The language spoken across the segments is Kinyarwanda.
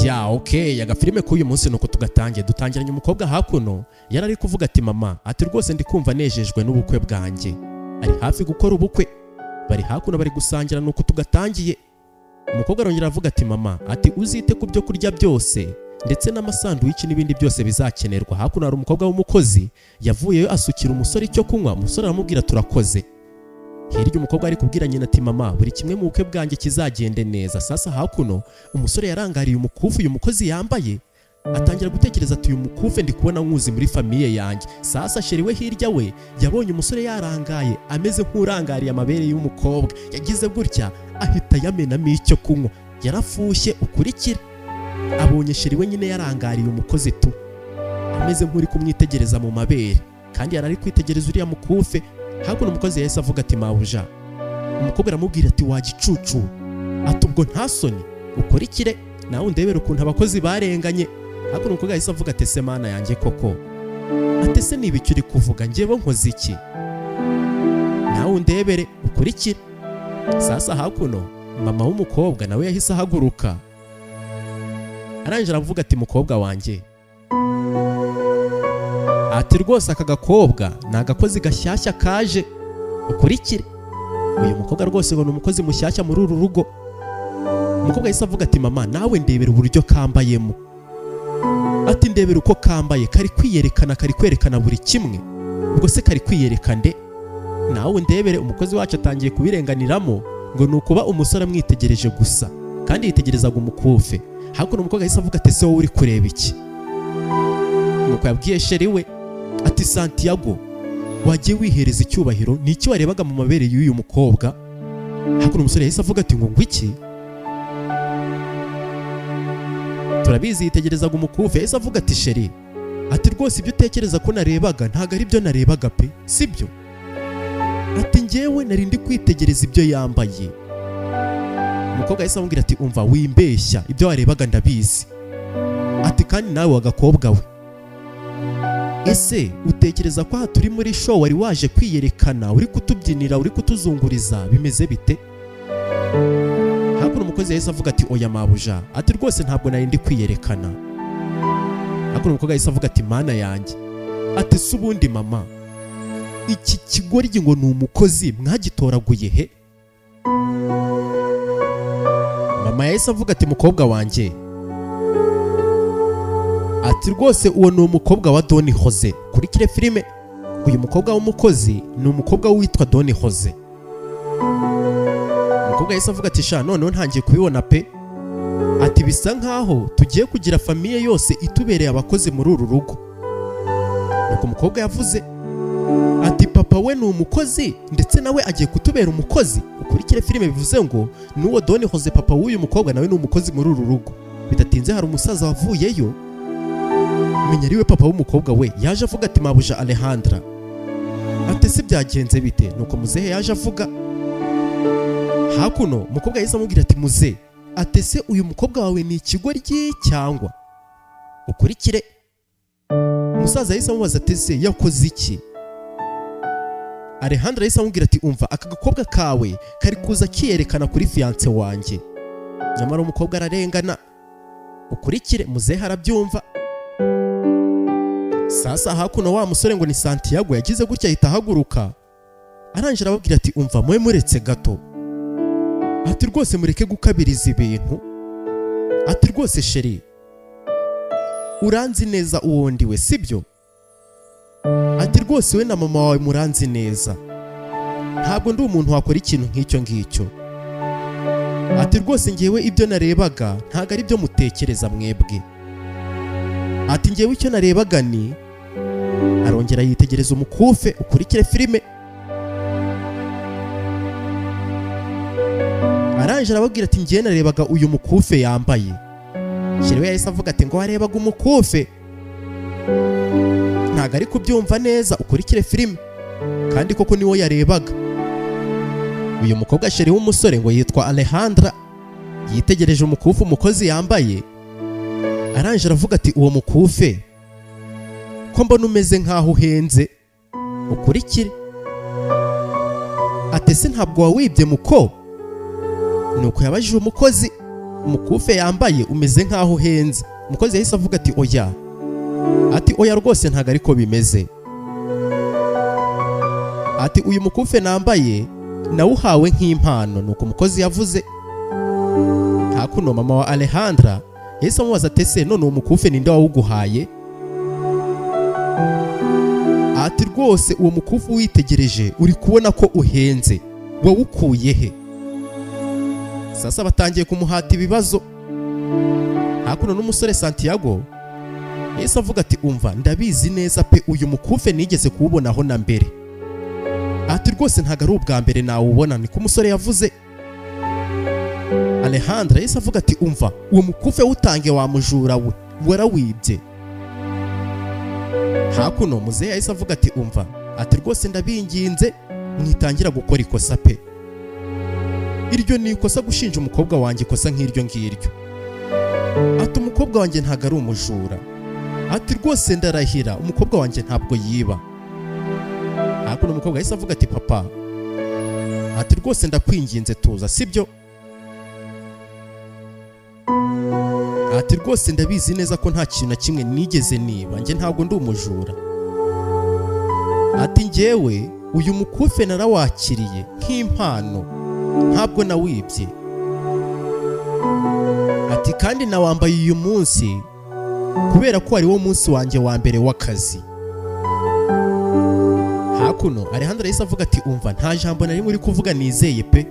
Okay, agafilime k'uyu munsi nuko tugatangiye dutangiranye umukobwa hakuno yari ari kuvuga ati mama ati rwose ndi kumva nejejwe n'ubukwe bwanjye, ari hafi gukora ubukwe, bari hakuno bari gusangira nuko tugatangiye. Umukobwa arongera avuga ati mama ati uzite ku byo kurya byose ndetse n'amasanduwici n'ibindi byose bizakenerwa. Hakuno hari umukobwa w'umukozi yavuyeyo asukira umusore icyo kunywa, umusore aramubwira turakoze. Hirya umukobwa ari kubwira nyina ati mama buri kimwe mu bukwe bwanjye kizagende neza. Sasa hakuno umusore yarangariye umukufi uyu mukozi yambaye, atangira gutekereza ati uyu mukufi ndi kubona nkuzi muri famiye yanjye. Sasa sheri we hirya we yabonye umusore yarangaye ameze nk'urangariye amabere y'umukobwa, yagize gutya ahita yamenamo icyo kunywa, yarafushye. Ukurikire abonye sheri we nyine yarangariye umukozi tu ameze nk'uri kumwitegereza mu mabere, kandi yarari kwitegereza uriya mukufi. Hakuno umukozi yahise avuga ati mabuja. Umukobwa aramubwira ati wagicucu ati ubwo nta soni, ukurikire nawe undebera ukuntu abakozi barenganye. Hakuno umukobwa yahise avuga ati se mana yanjye koko ati se nibiki uri kuvuga, njyewe nkoze iki? Nawe undebere ukurikire. Sasa hakuno mama w'umukobwa nawe yahise ahaguruka, arangije aravuga ati mukobwa wanjye ati rwose aka gakobwa ni agakozi gashyashya kaje. Ukurikire uyu mukobwa rwose ngo ni umukozi mushyashya muri uru rugo. Umukobwa yahise avuga ati mama nawe ndebera uburyo kambayemo, ati ndebera uko kambaye, kari kwiyerekana, kari kwerekana buri kimwe. Ubwo se kari kwiyereka nde? Nawe ndebere. Umukozi wacu atangiye kubirenganiramo ngo ni ukuba umusore amwitegereje gusa, kandi yitegerezaga umukufe. Hakuno umukobwa yahise avuga ati se wowe uri kureba iki? Nuko yabwiye sheri we ati Santiago wagiye wihereza icyubahiro, ni iki warebaga mu mabere y'uyu mukobwa? Hakuno umusore yahise avuga ati ngo iki? Turabizi yitegerezaga umukufe. Yahise avuga ati sheri ati rwose ibyo utekereza ko narebaga ntago ari byo narebaga pe, sibyo? Ati njyewe nari ndi kwitegereza ibyo yambaye. Umukobwa yahise amubwira ati umva wimbeshya, ibyo warebaga ndabizi. Ati kandi nawe wagakobwa we, ese utekereza ko aha turi muri show wari waje kwiyerekana, uri kutubyinira, uri kutuzunguriza, bimeze bite? Hakuno umukozi yahise avuga ati oya mabuja ati rwose ntabwo nari ndi kwiyerekana. Hakuno umukobwa yahise avuga ati mana yanjye ati se ubundi mama iki kigoryi ngo ni umukozi mwagitoraguye he? Mama yahise avuga ati mukobwa wanjye ati rwose uwo ni umukobwa wa Doni Jose. Kurikire filime, uyu mukobwa w'umukozi ni umukobwa witwa Doni Jose. Umukobwa yahise avuga ati sha noneho ntangiye kubibona pe, ati bisa nkaho tugiye kugira famiye yose itubereye abakozi muri uru rugo. Nuko umukobwa yavuze ati papa we ni umukozi ndetse nawe agiye kutubera umukozi. Ukurikire filime bivuze ngo n'uwo Doni Jose papa w'uyu mukobwa nawe ni umukozi muri uru rugo. Bidatinze hari umusaza wavuyeyo, menya ariwe papa w'umukobwa we, yaje avuga ati mabuja Alejandra ati se byagenze bite? Nuko muzehe yaje avuga. Hakuno umukobwa yahise amubwira ati muze ati se uyu mukobwa wawe ni ikigoryi cyangwa? Ukurikire umusaza yahise amubaza ati se yakoze iki? Alejandra yahise amubwira ati umva aka gakobwa kawe kari kuza kiyerekana kuri fiance wanjye, nyamara umukobwa ararengana. Ukurikire muzehe arabyumva. Sasa hakuno wa musore ngo ni Santiago yagize gutya ahita ahaguruka, arangije arababwira ati umva mwe muretse gato ati rwose mureke gukabiriza ibintu, ati rwose sheri uranzi neza uwo ndiwe sibyo? Ati rwose we na mama wawe muranzi neza, ntabwo ndi umuntu wakora ikintu nk'icyo ngicyo. Ati rwose njyewe ibyo narebaga ntago ari byo mutekereza mwebwe. Ati njyewe icyo narebaga ni, arongera yitegereza umukufe. Ukurikire filime, arangije arababwira ati njyewe narebaga uyu mukufe yambaye. Sheri we yahise avuga ati ngo warebaga umukufe, ntago ari kubyumva neza. Ukurikire filime, kandi koko niwo yarebaga. Uyu mukobwa sheri w'umusore ngo yitwa Alejandra yitegereje umukufe umukozi yambaye, arangije aravuga ati uwo mukufe ko mbona umeze nkaho uhenze. Ukurikire ati se ntabwo wawibye muko? Nuko yabajije umukozi. umukufe yambaye umeze nkaho uhenze. Umukozi yahise avuga ati oya, ati oya rwose ntago ariko bimeze, ati uyu mukufe nambaye nawuhawe nk'impano. Nuko umukozi yavuze. Hakuno mama wa Alejandra yahise amubaza ati ese none uwo mukufe ninde wawuguhaye? Ati rwose uwo mukufe witegereje uri kubona ko uhenze, wawukuye he? Sasa batangiye kumuhata ibibazo. Hakuno n'umusore Santiago yahise avuga ati umva ndabizi neza pe uyu mukufe nigeze kuwubonaho na mbere. Ati rwose ntago ari ubwa mbere nawubona. Niko umusore yavuze. Alejandra yahise avuga ati umva uwo mukufe wutange wa mujura we, warawibye. Hakuno muzehe yahise avuga ati umva, ati rwose ndabinginze mwitangira gukora ikosa pe, iryo ni ikosa gushinja umukobwa wanjye ikosa nk'iryo ngiryo. Ati umukobwa wanjye ntago ari umujura, ati rwose ndarahira umukobwa wanjye ntabwo yiba. Hakuno umukobwa yahise avuga ati papa, ati rwose ndakwinginze tuza sibyo, ati rwose ndabizi neza ko nta kintu na kimwe nigeze niba, njye ntabwo ndi umujura. Ati njyewe uyu mukufe narawakiriye nk'impano, ntabwo nawibye. Ati kandi nawambaye uyu munsi kubera ko ari wo munsi wanjye wa mbere w'akazi. Hakuno Alejandra yahise avuga ati umva nta jambo na rimwe uri kuvuga nizeye pe.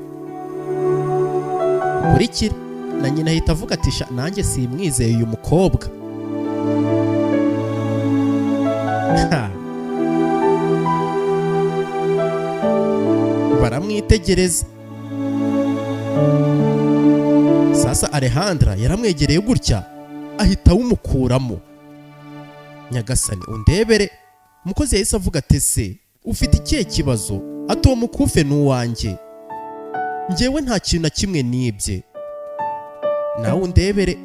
Kurikira na nyina ahita avuga ati sha nanjye simwizeye uyu mukobwa. Baramwitegereza. Sasa Alejandra yaramwegereye gutya ahita awumukuramo. Nyagasani undebere. Umukozi yahise avuga ati se ufite ikihe kibazo? Ati uwo mukufe n'uwanjye, njyewe nta kintu na kimwe nibye, nawe undebere.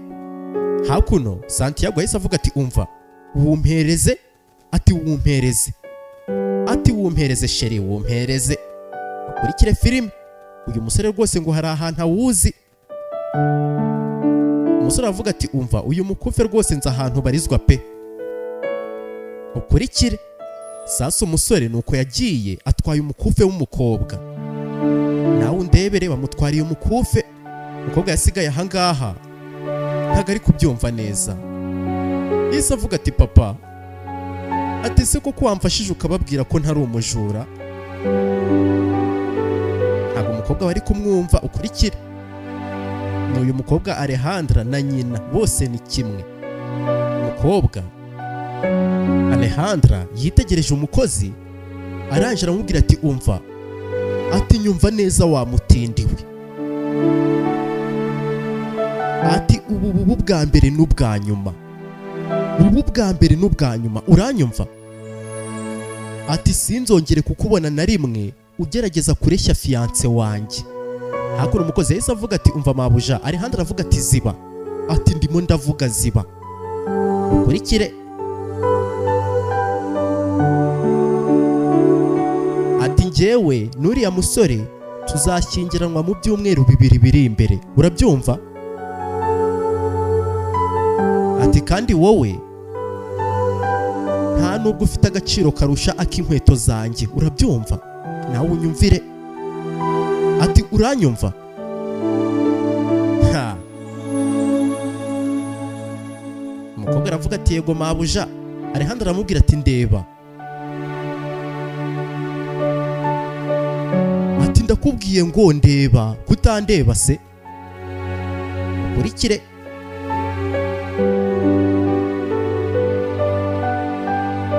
Hakuno Santiago yahise avuga ati umva wumpereze. Ati wumpereze, ati wumpereze sheri wumpereze. Ukurikire filime. Uyu musore rwose ngo hari ahantu awuzi. Umusore avuga ati umva uyu mukufe rwose nzi ahantu barizwa pe. Ukurikire. Sasa umusore nuko yagiye atwaye umukufe w'umukobwa. Nawe undebere bamutwariye umukufe. Umukobwa yasigaye ahangaha ntago ari kubyumva neza. Yahise avuga ati papa, ati se koko wamfashije ukababwira ko ntari umujura? Ntabwo umukobwa bari kumwumva. Ukurikire. N'uyu mukobwa Alejandra na nyina bose ni kimwe. Umukobwa Alejandra yitegereje umukozi arangije aramubwira ati umva, ati nyumva neza wamutindiwe, ati ubu bwa mbere n'ubwa nyuma, ubu bwa mbere n'ubwa nyuma uranyumva? Ati sinzongere kukubona na rimwe ugerageza kureshya fiance wanjye. Hakuno umukozi yahise avuga ati umva mabuja. Alejandra avuga ati ziba, ati ndimo ndavuga ziba. Ukurikire. Ati njyewe n'uriya musore tuzashyingiranwa mu byumweru 2 biri imbere, urabyumva? Ati kandi wowe nta nubwo ufite agaciro karusha ak'inkweto zanjye, urabyumva? Nawe unyumvire. Ati uranyumva? Umukobwa aravuga ati yego mabuja. Alejandra aramubwira ati ndeba. Ati ndakubwiye ngo ndeba, kutandeba se? Ukurikire.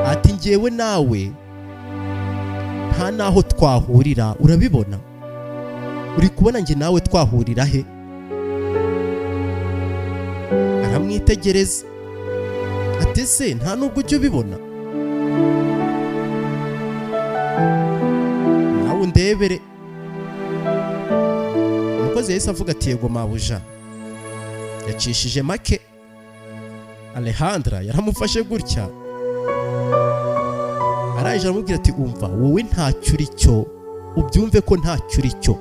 Ati njyewe nawe nta naho twahurira, urabibona? Uri kubona njye nawe twahurira he? Aramwitegereza. Ati se nta nubwo ujya ubibona? Nawe undebere. Umukozi yahise avuga ati yego mabuja. Yacishije make. Alejandra yaramufashe gutya arangije aramubwira ati umva wowe ntacyo uri cyo, ubyumve ko ntacyo uri cyo.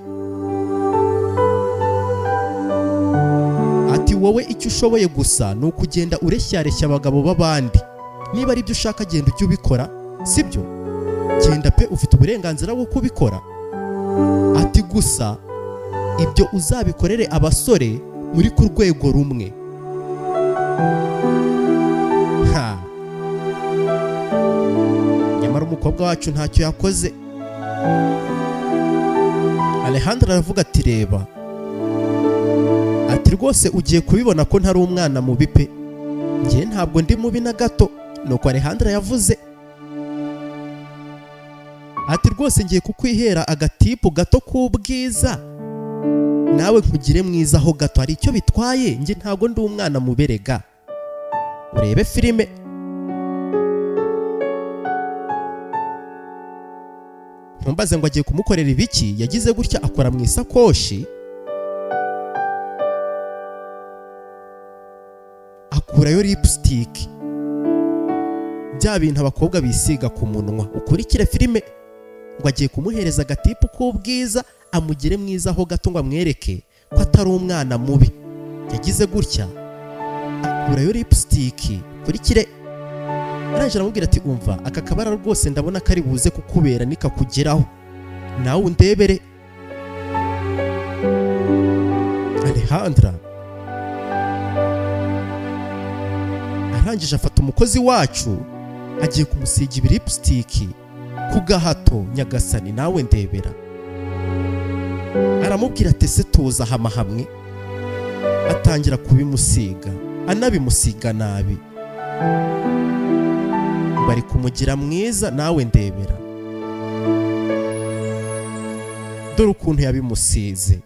wowe icyo ushoboye gusa ni ukugenda ureshyareshya abagabo b'abandi. Niba ari byo ushaka genda ujye ubikora, sibyo? Genda pe, ufite uburenganzira bwo kubikora. Ati gusa ibyo uzabikorere abasore muri ku rwego rumwe. Nyamara umukobwa wacu ntacyo yakoze. Alejandra aravuga ati reba, ati rwose ugiye kubibona ko ntari umwana mubi pe, njye ntabwo ndi mubi na gato. Nuko Alejandra yavuze ati rwose ngiye kukwihera agatipu gato k'ubwiza, nawe nkugire mwiza ho gato, hari icyo bitwaye, njye ntabwo ndi umwana muberega. Urebe filime. Ntumbaze ngo agiye kumukorera ibiki, yagize gutya akora mu isakoshi, akurayo lipstick, bya bintu abakobwa bisiga ku munwa. Ukurikire filime. Ngo agiye kumuhereza agatipu k'ubwiza amugire mwiza ho gato, ngo amwereke ko atari umwana mubi. Yagize gutya akurayo lipstick. Kurikire. Arangije aramubwira ati umva, aka kabara rwose ndabona kari buze kukubera nikakugeraho, nawe undebere. Alejandra arangije afata umukozi wacu agiye kumusiga ibi lipstick ku gahato. Nyagasani nawe ndebera. Aramubwira ati se tuza hama hamwe. Atangira kubimusiga, anabimusiga nabi. Bari kumugira mwiza, nawe ndebera. Dore ukuntu yabimusize.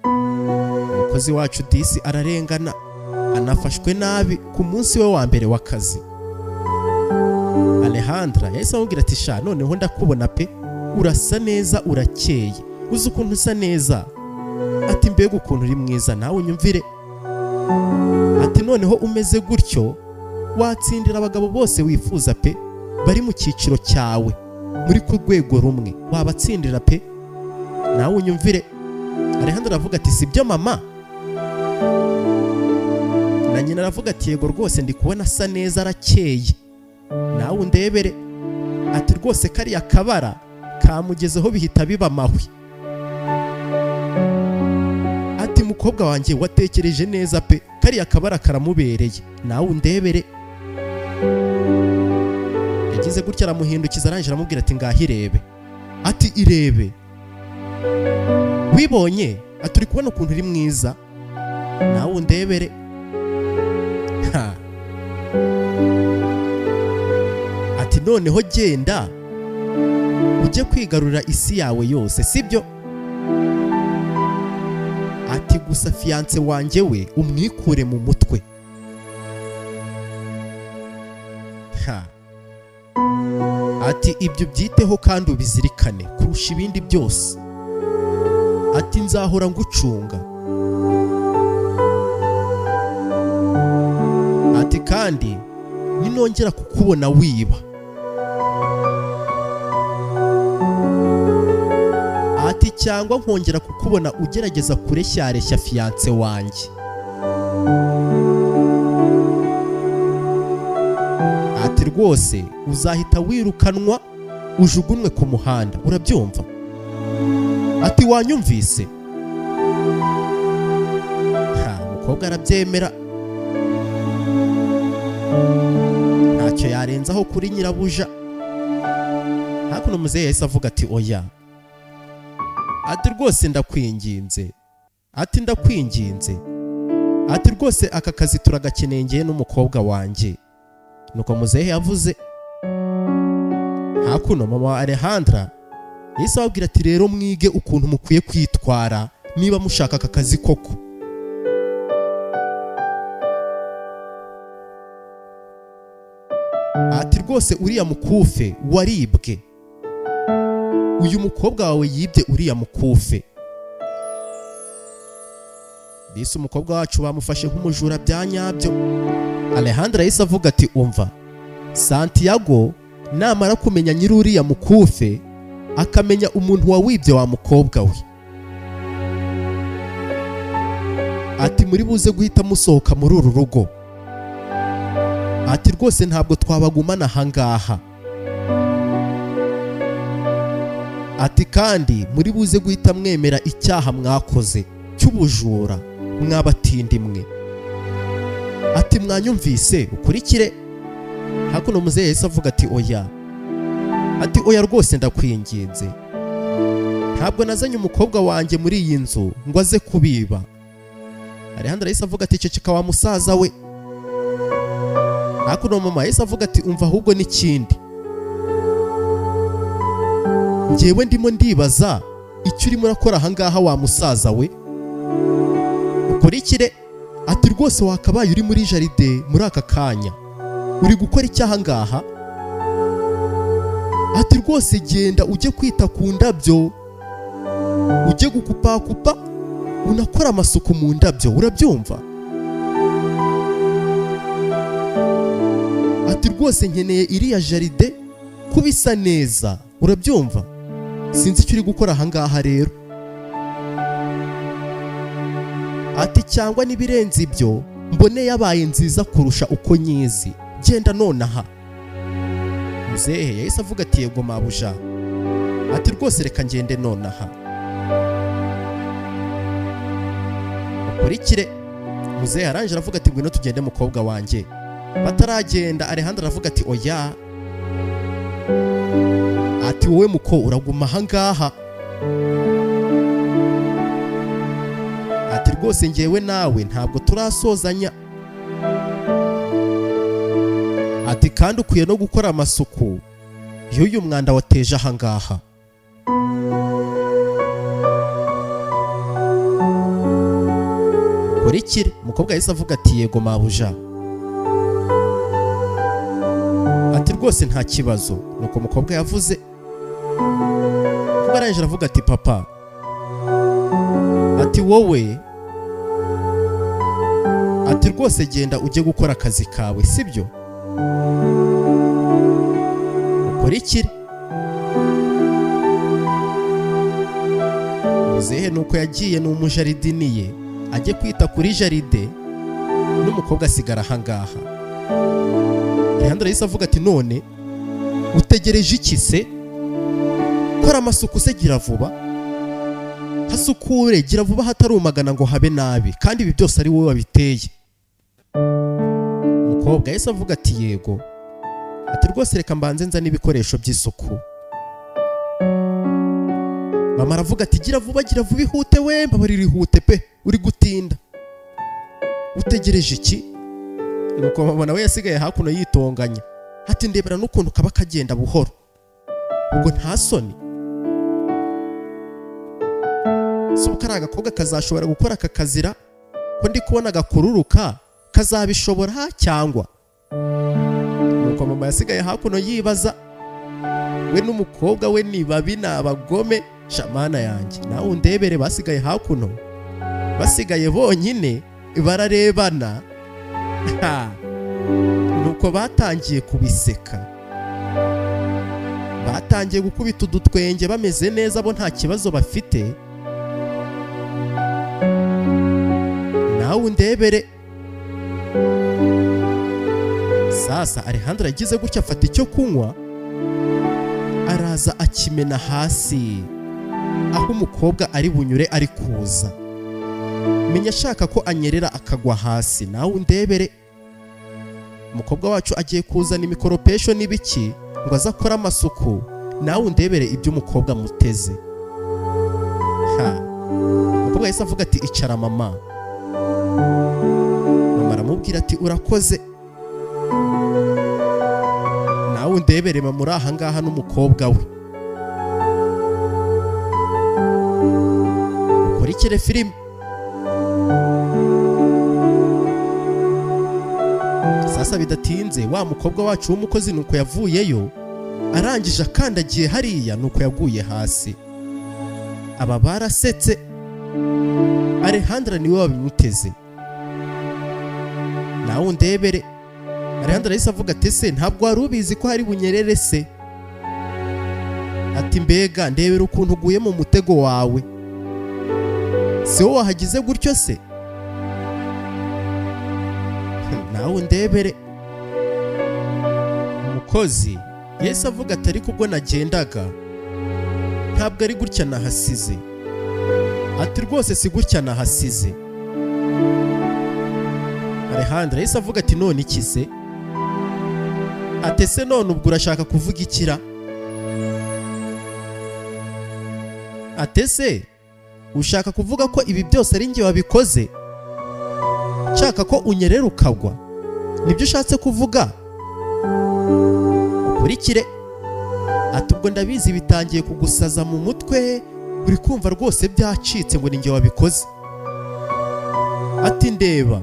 Umukozi wacu disi ararengana, anafashwe nabi ku munsi we wa mbere w'akazi. Alejandra yahise amubwira ati sha, noneho ndakubona pe, urasa neza, urakeye, uzi ukuntu usa neza. Ati mbega ukuntu uri mwiza, nawe unyumvire. Ati noneho umeze gutyo watsindira abagabo bose wifuza pe, bari mu cyiciro cyawe, muri ku rwego rumwe, wabatsindira pe, nawe unyumvire. Alejandra aravuga ati sibyo mama? Na nyina aravuga ati yego rwose ndi kubona asa neza, arakeye, nawe undebere. Ati rwose kariya kabara kamugezeho bihita biba mahwi. Ati mukobwa wanjye watekereje neza pe, kariya kabara karamubereye, nawe undebere. Yagize gutya aramuhindukiza, arangije aramubwira ati ngahirebe. Ati irebe. Wibonye? Ati uri kubona ukuntu uri mwiza, nawe undebere. Ati noneho genda ujye kwigarurira isi yawe yose, sibyo? Ati gusa fiance wanjye we umwikure mu mutwe. Ati ibyo byiteho kandi ubizirikane kurusha ibindi byose. Ati nzahora ngucunga. Ati kandi ninongera kukubona wiba. Ati cyangwa nkongera kukubona ugerageza kureshyareshya fiance wanjye. Ati rwose uzahita wirukanwa ujugunwe ku muhanda, urabyumva? Ati wanyumvise? Umukobwa arabyemera, ntacyo yarenzaho kuri nyirabuja. Hakuno umuzehe yahise avuga ati oya. Ati rwose ndakwinginze. Ati ndakwinginze. Ati rwose aka kazi turagakeneye ngiye n'umukobwa wanjye. Nuko muzehe yavuze. Hakuno mama wa Alejandra yahise ababwira ati rero mwige ukuntu mukwiye kwitwara niba mushaka aka kazi koko. Ati rwose uriya mukufe waribwe. Uyu mukobwa wawe yibye uriya mukufe. Bise umukobwa wacu bamufashe nk'umujura bya nyabyo. Alejandra yahise avuga ati umva, Santiago namara kumenya nyiri uriya mukufe akamenya umuntu wawibye wa mukobwa we, ati muri buze guhita musohoka muri uru rugo, ati rwose ntabwo twabagumana ahangaha, ati kandi muri buze guhita mwemera icyaha mwakoze cy'ubujura mwabatindi mwe, ati mwanyumvise ukurikire. Hakuno muzehe yahise avuga ati oya, ati oya rwose ndakwinginze, ntabwo nazanye umukobwa wanjye muri iyi nzu ngo aze kubiba. Alejandra yahise avuga ati ceceka wa musaza we. Hakuno mama yahise avuga ati umva ahubwo n'ikindi, njyewe ndimo ndibaza icyo urimo urakora ahangaha wa musaza we, ukurikire. Ati rwose wakabaye uri muri jaride muri aka kanya, uri gukora icyaha ngaha? Ati rwose genda ujye kwita ku ndabyo, ujye gukupakupa unakora amasuku mu ndabyo, urabyumva? Ati rwose nkeneye iriya jaride kubisa neza, urabyumva? Sinzi icyo uri gukora ahangaha rero. Ati cyangwa nibirenze ibyo mbone yabaye nziza kurusha uko nyizi, genda nonaha. Muzehe yahise avuga ati yego mabuja, ati rwose reka ngende nonaha. Ukurikire. Muzehe arangije aravuga ati ngwino tugende mukobwa wanjye. Bataragenda Alejandra aravuga ati oya, ati wowe muko uraguma ahangaha, ati rwose njyewe nawe ntabwo turasozanya, ati kandi ukwiye no gukora amasuku y'uyu mwanda wateje ahangaha. Kurikire. Umukobwa yahise avuga ati yego mabuja, ati rwose nta kibazo. Nuko umukobwa yavuze. Arangije aravuga ati papa, ati wowe, ati rwose genda ujye gukora akazi kawe sibyo? Ukurikire. Muzehe nuko yagiye n'umujaridiniye ajye kwita kuri jaride, n'umukobwa asigara ahangaha. Alejandra yahise avuga ati none utegereje iki se? Kora amasuku se, gira vuba, hasukure, gira vuba hatarumagana ngo habe nabi, kandi ibi byose ari wowe wabiteye. Umukobwa yahise avuga ati yego, ati rwose reka mbanze nzane ibikoresho by'isuku. Mama aravuga ati gira vuba ihute we, mbabarira ihute pe, uri gutinda, utegereje iki? Nuko mama nawe yasigaye hakuno yitonganya, ati ndebera n'ukuntu kaba kagenda buhoro, ubwo nta soni? So kari agakobwa kazashobora gukora aka kazira ko ndi kubona gakururuka, kazabishobora cyangwa? Nuko mama yasigaye hakuno yibaza, we n'umukobwa we ni babi n'abagome, shamana yanjye nawe undebere. Basigaye hakuno, basigaye bonyine bararebana. Nuko batangiye kubiseka, batangiye gukubita udutwenge bameze neza, bo nta kibazo bafite. Nawe undebere. Sasa Alejandra yagize gutya, afata icyo kunywa araza akimena hasi aho umukobwa ari bunyure ari kuza. Menya ashaka ko anyerera akagwa hasi. Nawe undebere. Umukobwa wacu agiye kuzana imikoropesho n'ibiki ngo aza akora amasuku. Nawe undebere ibyo umukobwa muteze. Umukobwa yahise avuga ati icara mama. Mama aramubwira ati urakoze. Nawe undebere mama uri ahangaha n'umukobwa we. Ukurikire filime. Sasa bidatinze wa mukobwa wacu w'umukozi nuko yavuyeyo, arangije akandagiye hariya nuko yaguye hasi. Aba barasetse. Alejandra niwe wabimuteze. Nawe undebere. Alejandra yahise avuga ati se ntabwo wari ubizi ko hari bunyerere se? Ati mbega ndebera ukuntu uguye mu mutego wawe, se wowe wahagize gutyo se? nawe undebere. Umukozi Yesu avuga ati ariko ubwo nagendaga ntabwo ari gutya nahasize. Ati rwose si gutya nahasize. Alejandra Yesu avuga ati none iki se? Ati se none ubwo urashaka kuvuga ikira? Ati se ushaka kuvuga ko ibi byose ari njye wabikoze? Nshaka ko unyerera ukagwa? Nibyo ushatse kuvuga? Ukurikire. Ati ubwo ndabizi bitangiye kugusaza mu mutwe, uri kumva rwose byacitse ngo ni njye wabikoze. Ati ndeba.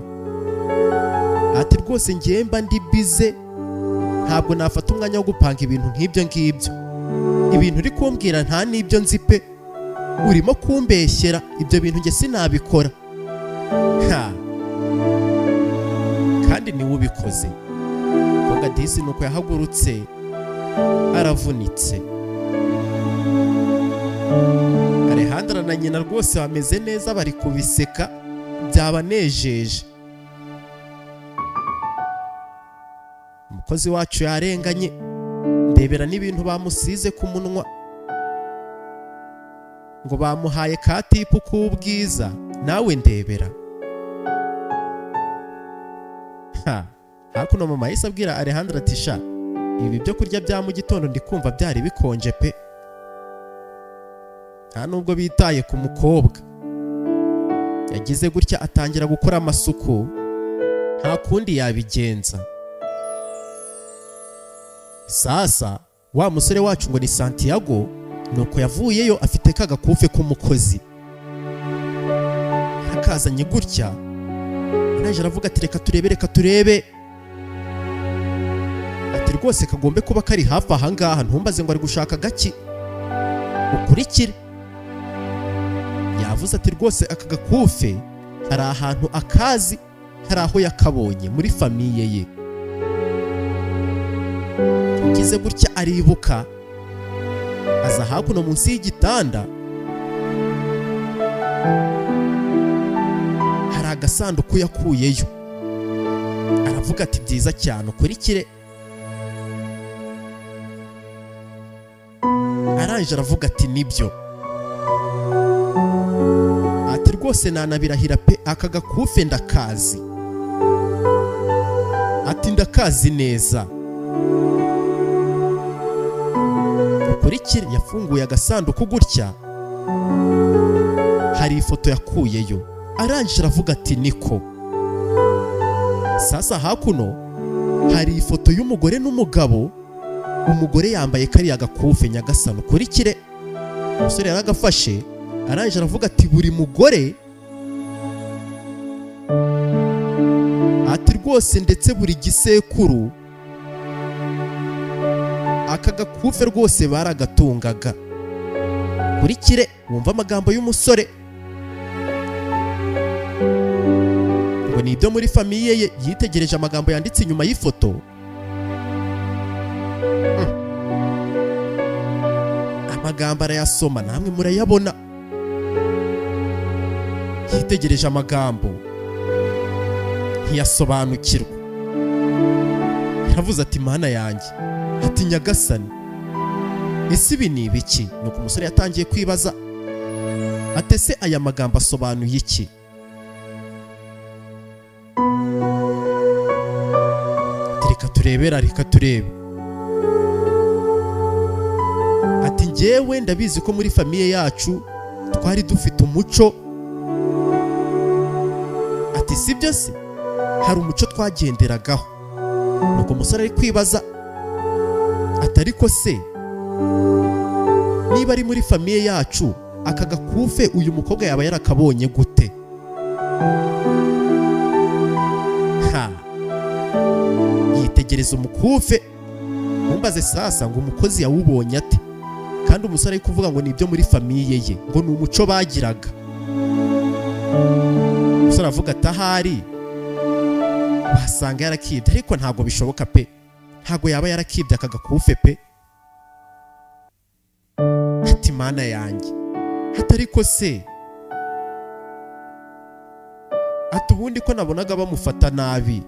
Ati rwose ngiye mba ndi bize, ntabwo nafata umwanya wo gupanga ibintu nk'ibyo ngibyo. Ibintu uri kumbwira nta n'ibyo nzi pe. Urimo kumbeshyera, ibyo bintu njye sinabikora. Kandi niwe ubikoze. Koga disi nuko yahagurutse aravunitse. Alejandra na nyina rwose bameze neza, bari kubiseka, byabanejeje. Umukozi wacu yarenganye, ndebera n'ibintu bamusize ku munwa ngo bamuhaye ka tipu k'ubwiza, nawe ndebera. Hakuno mama Yesu abwira Alejandra ati sha, ibi byo kurya bya mu gitondo ndikumva byari bikonje pe. Nta nubwo bitaye ku mukobwa. Yagize gutya atangira gukora amasuku, nta kundi yabigenza. Sasa wa musore wacu ngo ni Santiago, nuko yavuyeyo afite kagakufe k'umukozi. Yakazanye gutya, araje aravuga ati reka turebe. Ati rwose kagombe kuba kari hafi aha ngaha, ntumbaze ngo ari gushaka gaki. Ukurikire. Yavuze ati rwose aka gakufe hari ahantu akazi, hari aho yakabonye muri famiye ye. Ugize gutya aribuka, aza hakuno munsi y'igitanda, hari agasanduku yakuyeyo. Aravuga ati byiza cyane, ukurikire. Aranje aravuga ati nibyo. Ati rwose nanabirahira pe, aka gakufe ndakazi. Ati ndakazi neza. Ukurikire. Yafunguye agasanduku gutya, hari ifoto yakuyeyo. Aranje aravuga ati niko. Sasa hakuno hari ifoto y'umugore n'umugabo. Umugore yambaye kariya gakufe nyagasano. Ukurikire. Umusore yaragafashe, aranje aravuga ati buri mugore. Ati rwose ndetse buri gisekuru aka gakufe rwose baragatungaga. Ukurikire wumva amagambo y'umusore ngo ni ibyo muri famiye ye. Yitegereje amagambo yanditse inyuma y'ifoto. Amagambo arayasoma, namwe murayabona. Yitegereje amagambo ntiyasobanukirwa. Yavuze ati mana yanjye, ati nyagasani, ese ibi ni ibiki? Nuko umusore yatangiye kwibaza, ati ese aya magambo asobanuye iki? Reka turebe. Ati njyewe ndabizi ko muri famiye yacu twari dufite umuco. Ati sibyo se? Hari umuco twagenderagaho. Nuko umusore ari kwibaza, ati ariko se niba ari muri famiye yacu, aka gakufe uyu mukobwa yaba yarakabonye gute? Yitegereza umukufe, ntumbaze sasa ngo umukozi yawubonye ate. Kandi umusore ari kuvuga ngo ni ibyo muri famiye ye, ngo ni umuco bagiraga. Umusore avuga ati ahari wasanga yarakibye, ariko ntabwo bishoboka pe. Ntabwo yaba yarakibye aka gakufe pe. Ati mana yanjye, atariko se, ati ubundi ko nabonaga bamufata nabi,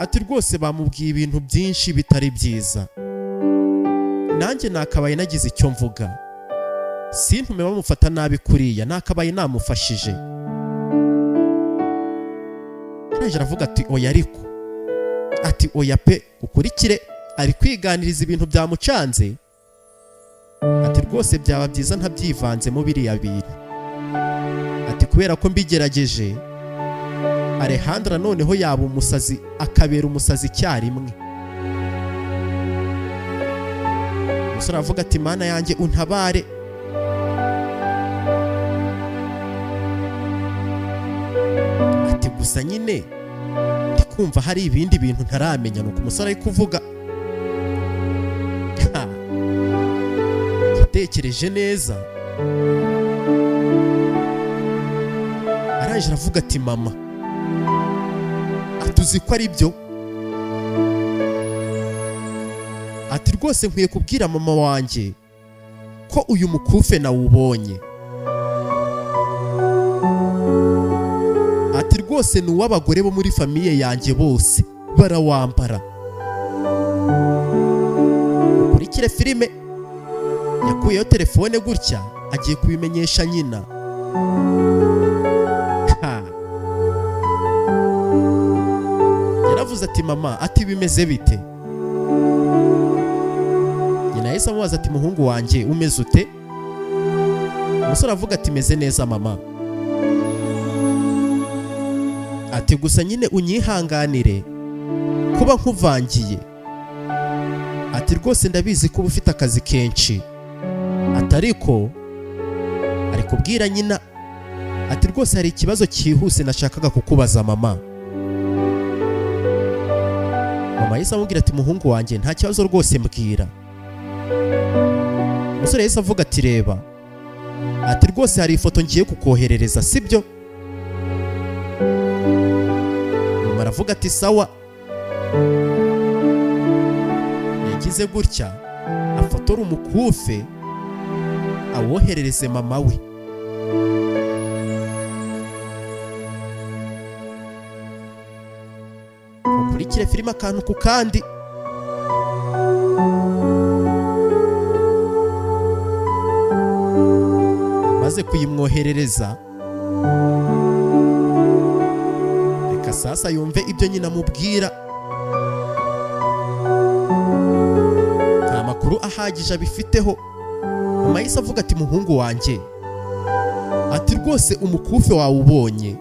ati rwose bamubwiye ibintu byinshi bitari byiza, nanjye nakabaye nagize icyo mvuga, sintume bamufata nabi kuriya, nakabaye namufashije. Yaraje aravuga ati oya, ariko ati oya pe, ukurikire ari kwiganiriza ibintu byamucanze, ati rwose byaba byiza ntabyivanzemo biriya bintu, ati kubera ko mbigerageje Alejandra noneho yaba umusazi akabera umusazi icyarimwe. Umusore aravuga ati mana yanjye untabare. Ati gusa nyine ndi kumva hari ibindi bintu ntaramenya. Nuko umusore ari kuvuga, yatekereje neza, araje aravuga ati mama, atuzi ko ari byo? Ati rwose nkwiye kubwira mama wanjye ko uyu mukufe nawubonye. Ati rwose ni uw'abagore bo muri famiye yanjye bose barawambara. Ukurikire filime. Yakuyeho telefone gutya agiye kubimenyesha nyina. Yaravuze ati mama, ati bimeze bite? Nyina yahise amubaza ati muhungu wanjye umeze ute? Umusore avuga ati meze neza mama. Ati gusa nyine unyihanganire kuba nkuvangiye. Ati rwose ndabizi ko ufite akazi kenshi. Ati ariko ari kubwira nyina, ati rwose hari ikibazo cyihuse nashakaga kukubaza mama. Mama yahise amubwira ati muhungu wanjye nta kibazo rwose mbwira. Umusore yahise avuga ati reba, ati rwose hari ifoto ngiye kukoherereza sibyo? Mama aravuga ati sawa. Yagize gutya afotora umukufe awoherereze mama we. Ukurikire filime akantu ku kandi. Maze kuyimwoherereza, reka sasa yumve ibyo nyina amubwira. Nta makuru ahagije abifiteho. Mama yahise avuga ati muhungu wanjye, ati rwose umukufe wawubonye.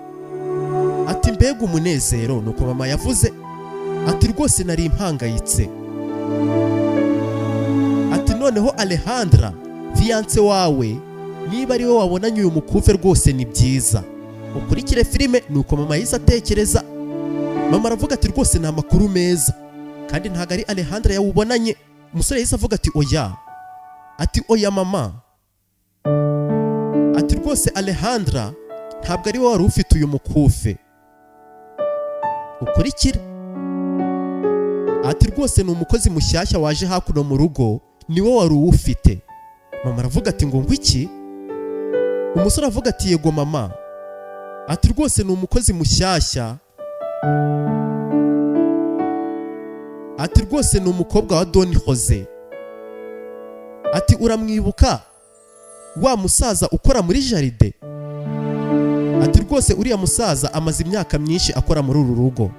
Ati mbega umunezero. Nuko mama yavuze ati rwose nari impangayitse. Ati noneho Alejandra fiance wawe niba ari we wabonanye uyu mukufe rwose ni byiza. Ukurikire filime. Nuko mama yahise atekereza. Mama aravuga ati rwose ni amakuru meza kandi ntago ari Alejandra yawubonanye. Umusore yahise avuga ati oya. Ati oya mama, ati rwose Alejandra ntabwo ari we wari ufite uyu mukufe. Ukurikire. Ati rwose ni umukozi mushyashya waje hakuno mu rugo niwe wari uwufite. Mama aravuga ati ngo ngwiki? Umusore avuga ati yego mama. Ati rwose ni umukozi mushyashya. Ati rwose ni umukobwa wa Don Jose. Ati uramwibuka wa musaza ukora muri jaride? Ati rwose uriya musaza amaze imyaka myinshi akora muri uru rugo.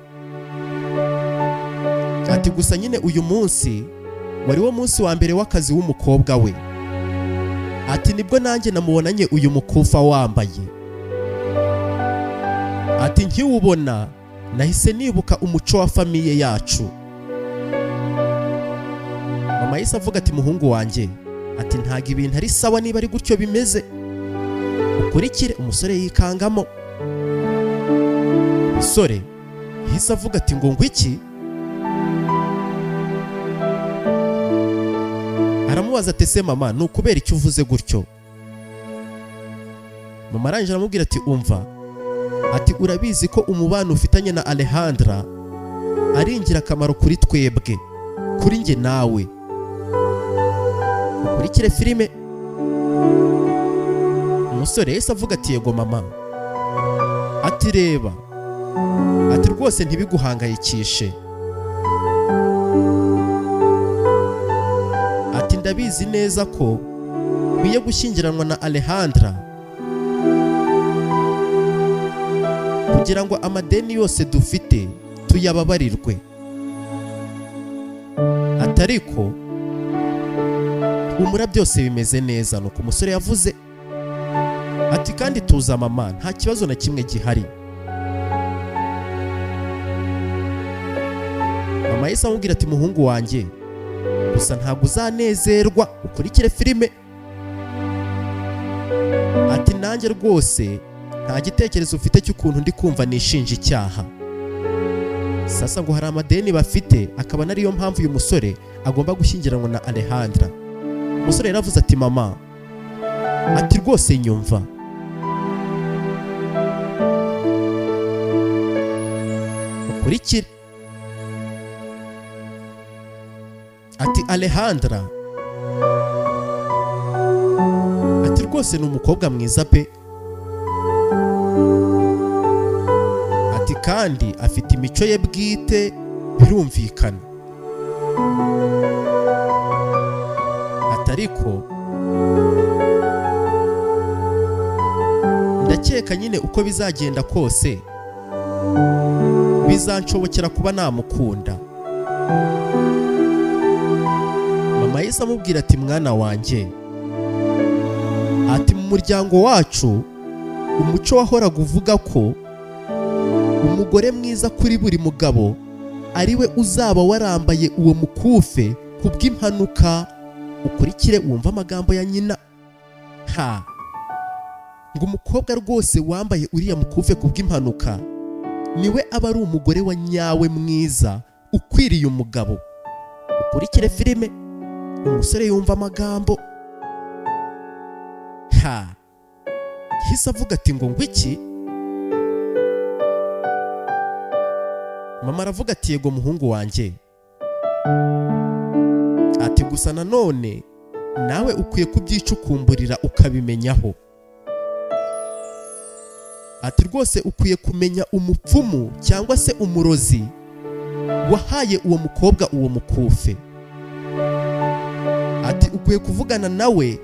Ati gusa nyine uyu munsi wari wo munsi wa mbere w'akazi w'umukobwa we. Ati nibwo nanjye namubonanye uyu mukufa wambaye. Ati nkiwubona nahise nibuka umuco wa famiye yacu. Mama yahise avuga ati muhungu wanjye, ati ntago ibintu ari sawa niba ari gutyo bimeze. Ukurikire. Umusore yikangamo. Umusore yahise avuga ati ngo ngwiki? Aramubaza ati se mama ni ukubera icyo uvuze gutyo? Mama arangije aramubwira ati umva, ati urabizi ko umubano ufitanye na Alejandra ari ingirakamaro kuri twebwe, kuri njye nawe. Ukurikire filime. Umusore yahise avuga ati yego mama. Ati reba, ati rwose ntibiguhangayikishe. ndabizi neza ko nkwiye gushyingiranwa na Alejandra kugira ngo amadeni yose dufite tuyababarirwe. Atariko humura byose bimeze neza. Nuko umusore yavuze ati kandi tuza mama, nta kibazo na kimwe gihari. Mama yahise amubwira ati muhungu wanjye, gusa ntabwo uzanezerwa ukurikire filime. Ati nanjye rwose nta gitekerezo ufite cy'ukuntu ndi kumva nishinja icyaha. Sasa ngo hari amadeni bafite, akaba nariyo mpamvu uyu musore agomba gushyingiranwa na Alejandra. Umusore yaravuze ati mama, ati rwose nyumva. Ukurikire. Ati Alejandra, ati rwose ni umukobwa mwiza pe. Ati kandi afite imico ye bwite, birumvikana. Atariko ndakeka nyine uko bizagenda kose bizanshobokera kuba namukunda. Mama yahise amubwira ati mwana wanjye, ati mu muryango wacu umuco wahoraga uvuga ko umugore mwiza kuri buri mugabo ariwe uzaba warambaye uwo mukufe kubw'impanuka. Ukurikire wumva amagambo ya nyina. Ngo umukobwa rwose wambaye uriya mukufe kubw'impanuka niwe aba ari umugore wa nyawe mwiza ukwiriye umugabo. Ukurikire filime. Umusore yumva amagambo. Yahise avuga ati ngo ngwiki. Mama aravuga ati yego muhungu wanjye, ati gusa nanone nawe ukwiye kubyicukumburira ukabimenyaho. Ati rwose ukwiye kumenya umupfumu cyangwa se umurozi wahaye uwo mukobwa uwo mukufe. Ati ukwiye kuvugana nawe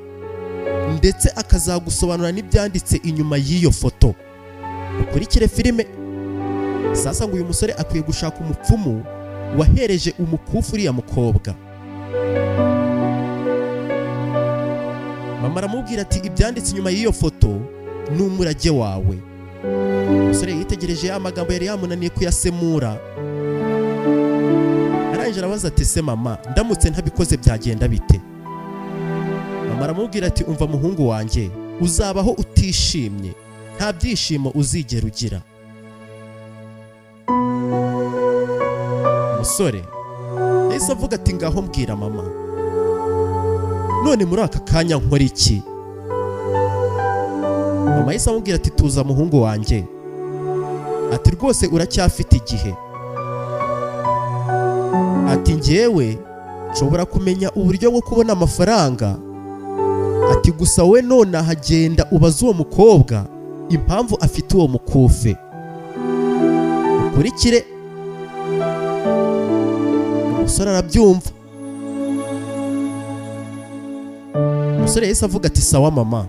ndetse akazagusobanura n'ibyanditse inyuma y'iyo foto. Ukurikire filime. Sasa ngo uyu musore akwiye gushaka umupfumu wahereje umukufu uriya mukobwa. Mama aramubwira ati ibyanditse inyuma y'iyo foto ni umurage wawe. Umusore yitegereje amagambo yari yamunaniye kuyasemura. Arangije arabaza ati se mama, ndamutse ntabikoze byagenda bite? Mama aramubwira ati umva muhungu wanjye, uzabaho utishimye, nta byishimo uzigera ugira. Umusore yahise avuga ati ngaho mbwira mama, none muri aka kanya nkora iki? Mama yahise amubwira ati tuza muhungu wanjye, ati rwose uracyafite igihe. Ati njyewe nshobora kumenya uburyo bwo kubona amafaranga. Ati gusa we none ahagenda ubaza uwo mukobwa impamvu afite uwo mukufe. Ukurikire. Umusore arabyumva. Umusore yahise avuga ati sawa mama,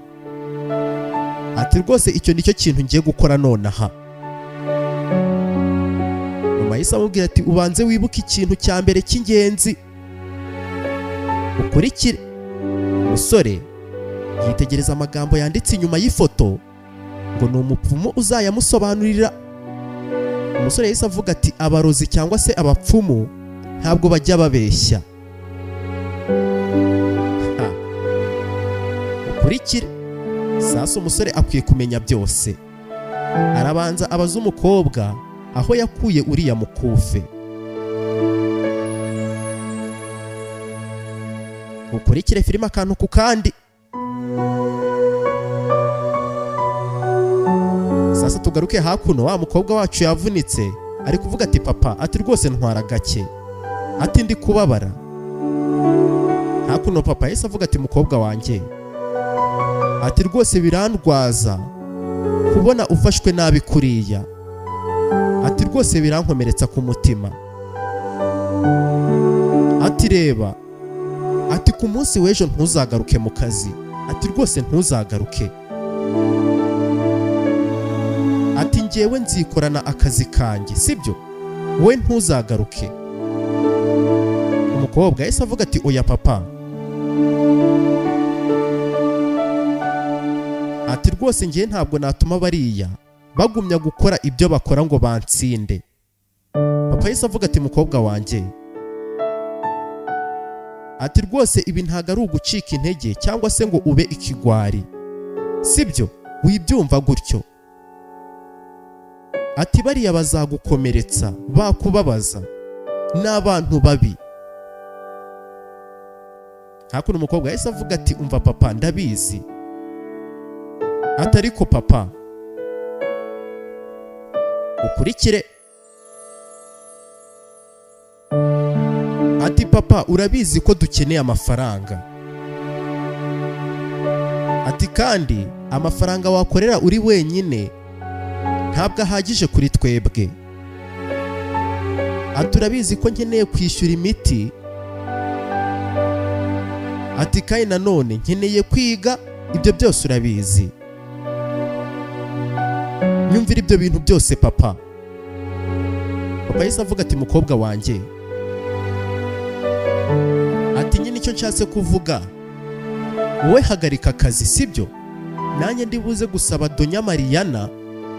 ati rwose icyo nicyo kintu ngiye gukora nonaha. Mama yahise amubwira ati ubanze wibuke ikintu cya mbere cy'ingenzi. Ukurikire. Umusore yitegereza amagambo yanditse inyuma y'ifoto ngo ni umupfumu uzayamusobanurira. Umusore yahise avuga ati abarozi cyangwa se abapfumu ntabwo bajya babeshya. Ukurikire. Sasa umusore akwiye kumenya byose. Arabanza abaza umukobwa aho yakuye uriya mukufe. Ukurikire filime akantu ku kandi. Sasa tugaruke hakuno, wa mukobwa wacu yavunitse ari kuvuga ati papa, ati rwose ntwara gake, ati ndi kubabara. Hakuno papa yahise avuga ati mukobwa wanjye, ati rwose birandwaza kubona ufashwe nabi kuriya. Ati rwose birankomeretsa ku mutima. Ati reba, ati ku munsi w'ejo ntuzagaruke mu kazi, ati rwose ntuzagaruke, ati njyewe nzikorana akazi kanjye sibyo, wowe ntuzagaruke. Umukobwa yahise avuga ati oya papa, ati rwose njye ntabwo natuma bariya bagumya gukora ibyo bakora ngo bansinde. Papa yahise avuga ati mukobwa wanjye, ati rwose ibi ntago ari ugucika intege cyangwa se ngo ube ikigwari sibyo, wibyumva gutyo. Ati bariya bazagukomeretsa, bakubabaza, n'abantu babi. Hakuno umukobwa yahise avuga ati umva papa ndabizi, ati ariko papa ukurikire. Ati papa urabizi ko dukeneye amafaranga, ati kandi amafaranga wakorera uri wenyine ntabwo ahagije kuri twebwe, ati urabizi ko nkeneye kwishyura imiti, ati kandi nanone nkeneye kwiga, ibyo byose urabizi. Nyumvira ibyo bintu byose papa. Papa yahise avuga ati mukobwa wanjye, ati nyine icyo nshatse kuvuga, wowe hagarika akazi sibyo, nanjye ndibuze gusaba Donya Mariyana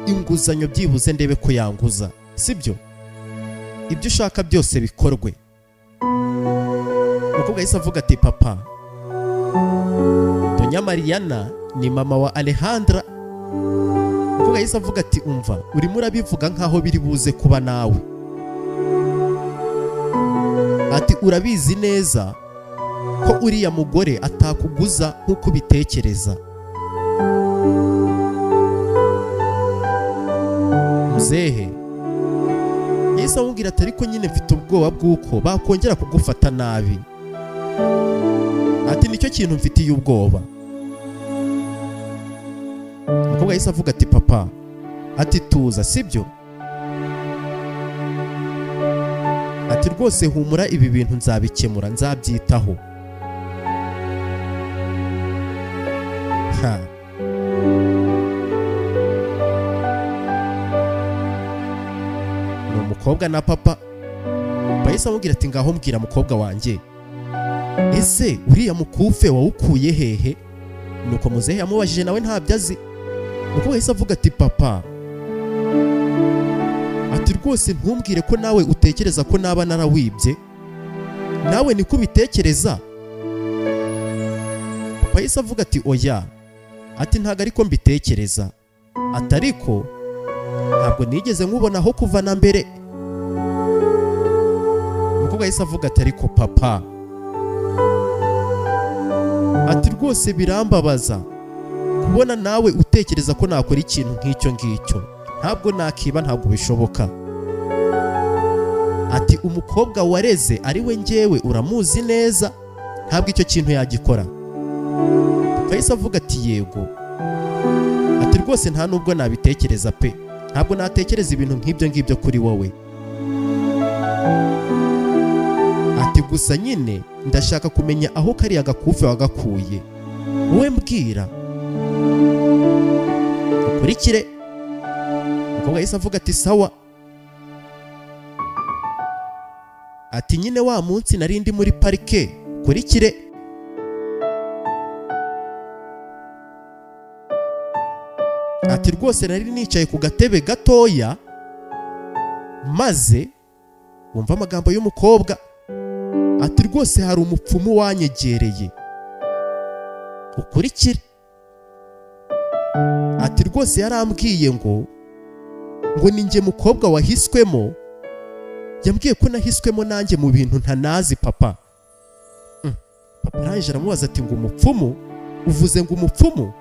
inguzanyo byibuze ndebe ko yanguza sibyo, ibyo ushaka byose bikorwe. Umukobwa yahise avuga ati papa, Donya Mariyana ni mama wa Alejandra. Umukobwa yahise avuga ati umva urimo urabivuga nkaho biri buze kuba nawe, ati urabizi neza ko uriya mugore atakuguza nk'uko ubitekereza. Muzehe yahise amubwira ati ariko nyine mfite ubwoba bw'uko bakongera kugufata nabi, ati nicyo kintu mfitiye ubwoba. Umukobwa yahise avuga ati papa, ati tuza sibyo, ati rwose humura ibi bintu nzabikemura, nzabyitaho. Ni umukobwa na papa. Bahise amubwira ati ngaho mbwira mukobwa wanjye, ese uriya mukufe wawukuye hehe? Nuko muzehe yamubajije nawe ntabyo azi. Umukobwa yahise avuga ati papa, ati rwose ntumbwire ko nawe utekereza ko naba narawibye, nawe niko ubitekereza? Papa yahise avuga ati oya, ati ntago ariko mbitekereza, ati ariko ntabwo nigeze nkubonaho kuva na mbere. Umukobwa yahise avuga ati ariko papa, ati rwose birambabaza kubona nawe utekereza ko nakora ikintu nk'icyo ngicyo, ntabwo nakiba, ntabwo bishoboka. Ati umukobwa wareze ari we njyewe uramuzi neza, ntabwo icyo kintu yagikora. Papa yahise avuga ati yego, ati rwose nta nubwo nabitekereza pe, ntabwo natekereza ibintu nk'ibyo ngibyo kuri wowe. Ati gusa nyine ndashaka kumenya aho kariya gakufe wagakuye, wowe mbwira ukurikire. Umukobwa yahise avuga ati sawa. Ati nyine wa munsi nari ndi muri parike, ukurikire. Ati rwose nari nicaye ku gatebe gatoya, maze wumva amagambo y'umukobwa. Ati rwose hari umupfumu wanyegereye, ukurikire. Ati rwose yarambwiye ngo ni njye mukobwa wahiswemo, yambwiye ko nahiswemo nanjye mu bintu ntanazi papa. Papa arangije aramubaza ati ngo umupfumu, uvuze ngo umupfumu?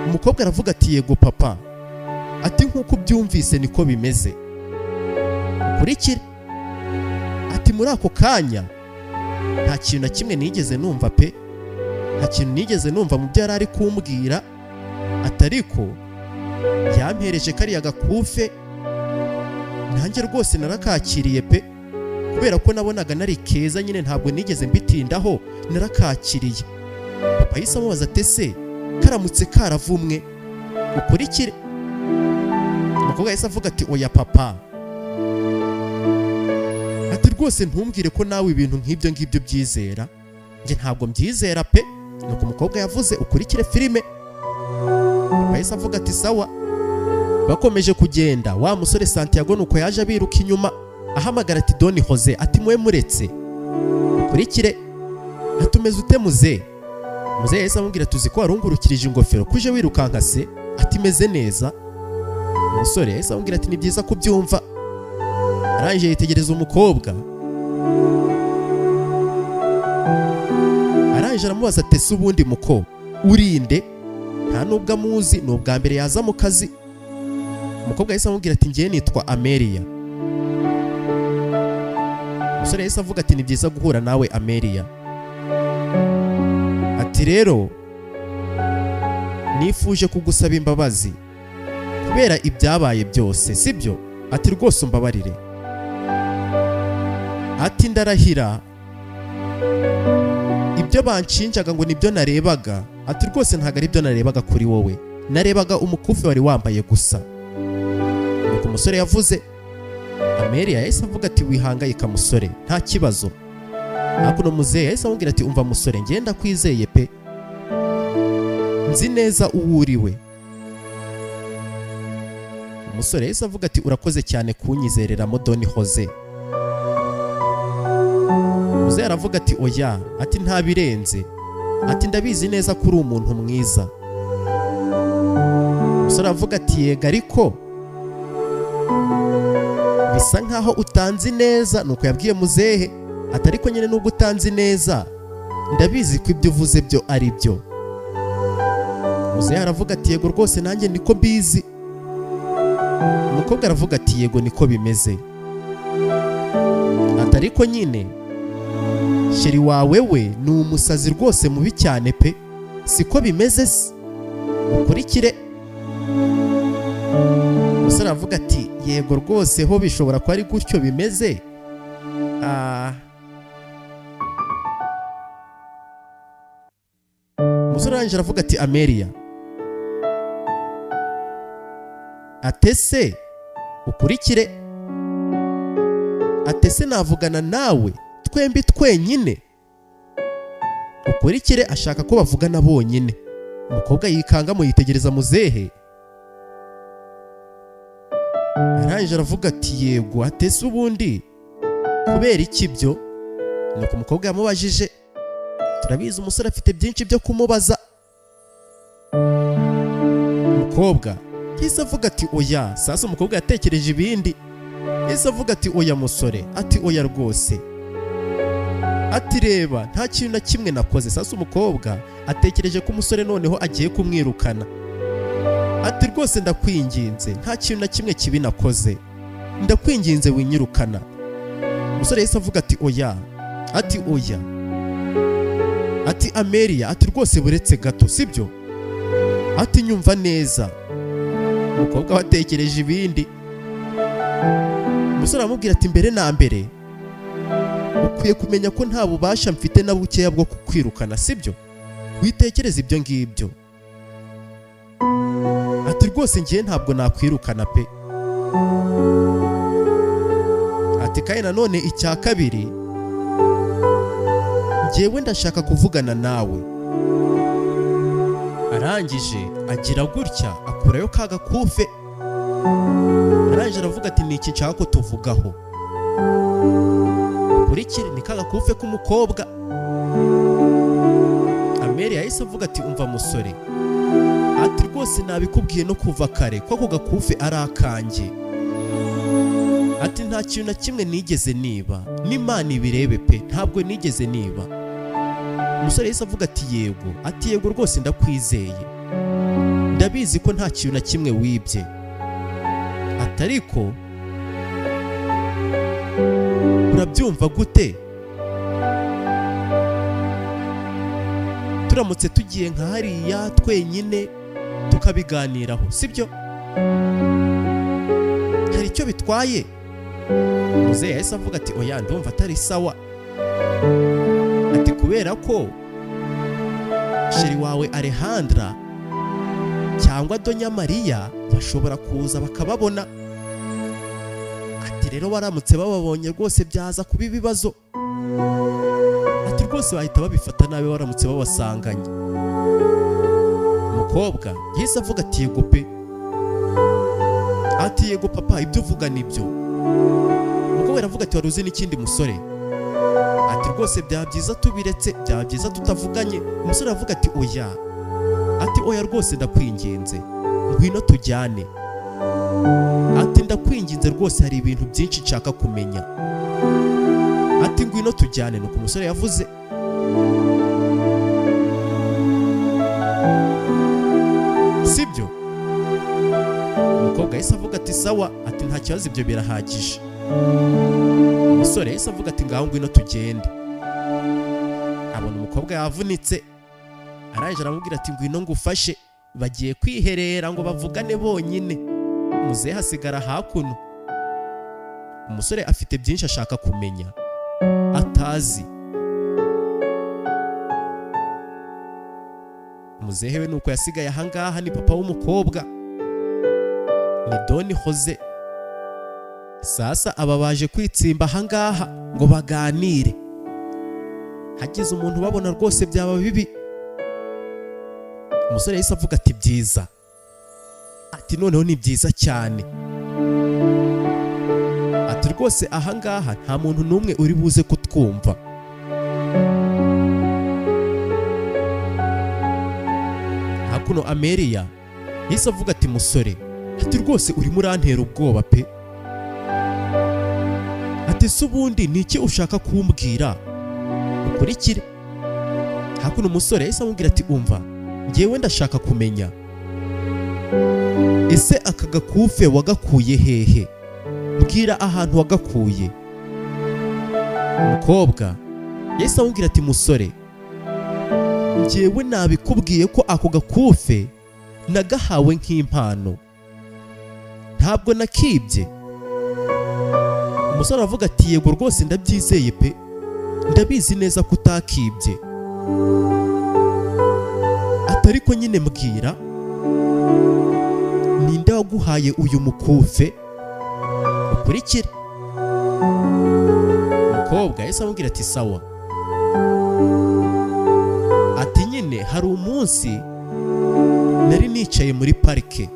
Umukobwa aravuga ati yego papa, ati nk'uko ubyumvise niko bimeze, ukurikire. Ati muri ako kanya nta kintu na kimwe nigeze numva pe, nta kintu nigeze numva mu byo yari ari kumbwira. Atariko yampereje kariya gakufe, nanjye rwose narakakiriye pe, kubera ko nabonaga nari keza nyine ntabwo nigeze mbitindaho narakakiriye. Papa yahise amubaza ati ese karamutse karavumwe ukurikire? Umukobwa yahise avuga ati oya papa, ati rwose ntumbwire ko nawe ibintu nk'ibyo ngibyo byizera, njye ntabwo mbyizera pe. Nuko umukobwa yavuze ukurikire filime. Papa yahise avuga ati sawa. Bakomeje kugenda, wa musore Santiago nuko yaje abiruka inyuma ahamagara ati Don Jose, ati mwe muretse ukurikire. Atumeze ute muze? Muze yahise amubwira tuzi ko warungurukirije ingofero kuje wirukanka se? Ati meze neza. Umusore yahise amubwira ati ni byiza kubyumva. Arangije yitegereza umukobwa, arangije aramubaza ati se ubundi muko urinde? Nta nubwo amuzi, ni ubwa mbere yaza mu kazi. Umukobwa yahise amubwira ati ngiye nitwa Amelia. Umusore yahise avuga ati ni byiza guhura nawe Amelia. Ati rero nifuje kugusaba imbabazi kubera ibyabaye byose, sibyo? Ati rwose umbabarire. Ati ndarahira ibyo banshinjaga ngo nibyo narebaga. Ati rwose ntago ari byo narebaga kuri wowe, narebaga umukufi wari wambaye gusa. Nuko umusore yavuze. Amelia yahise avuga ati wihangayika musore, nta kibazo. Hakuno muzehe yahise amubwira ati umva musore, ngenda kwizeye pe, nzi neza uwo uriwe. Umusore yahise avuga ati urakoze cyane kunyizereramo Don Jose. Muzehe aravuga ati oya, ati nta birenze, ati ndabizi neza ko uri umuntu mwiza. Umusore aravuga ati yega ariko bisa nkaho utanzi neza. Nuko yabwiye muzehe ati ariko nyine nubwo utanzi neza ndabizi ko ibyo uvuze byo ari byo. Muzehe aravuga ati yego rwose nanjye niko bizi. Umukobwa aravuga ati yego niko bimeze. Ati ariko nyine sheri wawe we ni umusazi rwose mubi cyane pe, siko bimeze se? Ukurikire. Umusore aravuga ati yego rwose ho bishobora kuba ari gutyo bimeze. Umusore arangije aravuga ati Amelia, atese ukurikire. Atese navugana nawe twembi twenyine? Ukurikire ashaka ko bavugana bonyine. Umukobwa yikangamo yitegereza muzehe. Arangije aravuga ati yego atese ubundi kubera iki byo? Nuko umukobwa yamubajije. Turabizi umusore afite byinshi byo kumubaza. Umukobwa yahise avuga ati oya. Sasa umukobwa yatekereje ibindi, yahise avuga ati oya musore, ati oya rwose, ati reba nta kintu na kimwe nakoze. Sasa umukobwa atekereje ko umusore noneho agiye kumwirukana. Ati rwose ndakwinginze, nta kintu na kimwe kibi nakoze, ndakwinginze winyirukana. Umusore yahise avuga ati oya, ati oya, ati Amelia, ati rwose buretse gato sibyo? Ati nyumva neza. Umukobwa watekereje ibindi. Umusore aramubwira ati mbere na mbere ukwiye kumenya ko nta bubasha mfite na bukeya bwo kukwirukana sibyo? Witekereza ibyo ngibyo. Ati rwose ngiye ntabwo nakwirukana pe. Ati kandi nanone icya kabiri, njyewe ndashaka kuvugana nawe. Arangije agira gutya akurayo ka gakufe. Arangije aravuga ati niki nshaka ko tuvugaho? Ukurikire ni ka gakufe k'umukobwa. Amelia yahise avuga ati umva musore, ati rwose nabikubwiye no kuva kare ko ako gakufe ari akanjye. Ati nta kintu na kimwe nigeze niba, n'Imana ibirebe pe, ntabwo nigeze niba. Umusore yahise avuga ati yego, ati yego rwose ndakwizeye, ndabizi ko nta kintu na kimwe wibye. Ati ariko urabyumva gute turamutse tugiye nka hariya twenyine tukabiganiraho sibyo? Hari icyo bitwaye? muzehe yahise avuga ati oya ndumva atari sawa, ati kubera ko sheri wawe Alejandra cyangwa Donya Mariya bashobora kuza bakababona, ati rero baramutse bababonye rwose byaza kuba ibibazo, ati rwose bahita babifata nabi baramutse babasanganye. Umukobwa yahise avuga ati yego pe, ati yego papa ibyo uvuga nibyo. Umukobwa aravuga ati wari uzi n'ikindi musore, ati rwose byaba byiza tubiretse, byaba byiza tutavuganye. Umusore aravuga ati oya, ati oya rwose ndakwinginze ngwino tujyane, ati ndakwinginze rwose hari ibintu byinshi nshaka kumenya, ati ngwino tujyane. Nuko umusore yavuze. Sibyo? Umukobwa yahise avuga ati sawa, ati nta kibazo ibyo birahagije. Umusore yahise avuga ati ngaho ngwino tugende. Abona umukobwa yavunitse, araje aramubwira ati ngwino ngufashe. Bagiye kwiherera ngo bavugane bonyine, muzehe hasigara hakuno. Umusore afite byinshi ashaka kumenya atazi. Muzehe we nuko yasigaye ahangaha ni papa w'umukobwa, ni Don Jose. Sasa aba baje kwitsimba ahangaha ngo baganire, hagize umuntu babona rwose byaba bibi. Umusore yahise avuga ati byiza, ati noneho ni byiza cyane, ati rwose ahangaha nta muntu n'umwe uri buze kutwumva. Hakuno Amelia yahise avuga ati musore, ati rwose urimo urantera ubwoba pe, ati se ubundi ni iki ushaka kumbwira ukurikire. Hakuno umusore yahise amubwira ati umva ngewe ndashaka kumenya, ese aka gakufe wagakuye hehe, mbwira ahantu wagakuye. Umukobwa yahise amubwira ati musore ngewe nabikubwiye ko ako gakufe nagahawe nk'impano, ntabwo nakibye. Umusore aravuga ati yego rwose ndabyizeye pe, ndabizi neza ko utakibye, ariko nyine mbwira ninde waguhaye uyu mukufe ukurikire. Umukobwa yahise amubwira ati sawa, ati nyine hari umunsi nari nicaye muri parike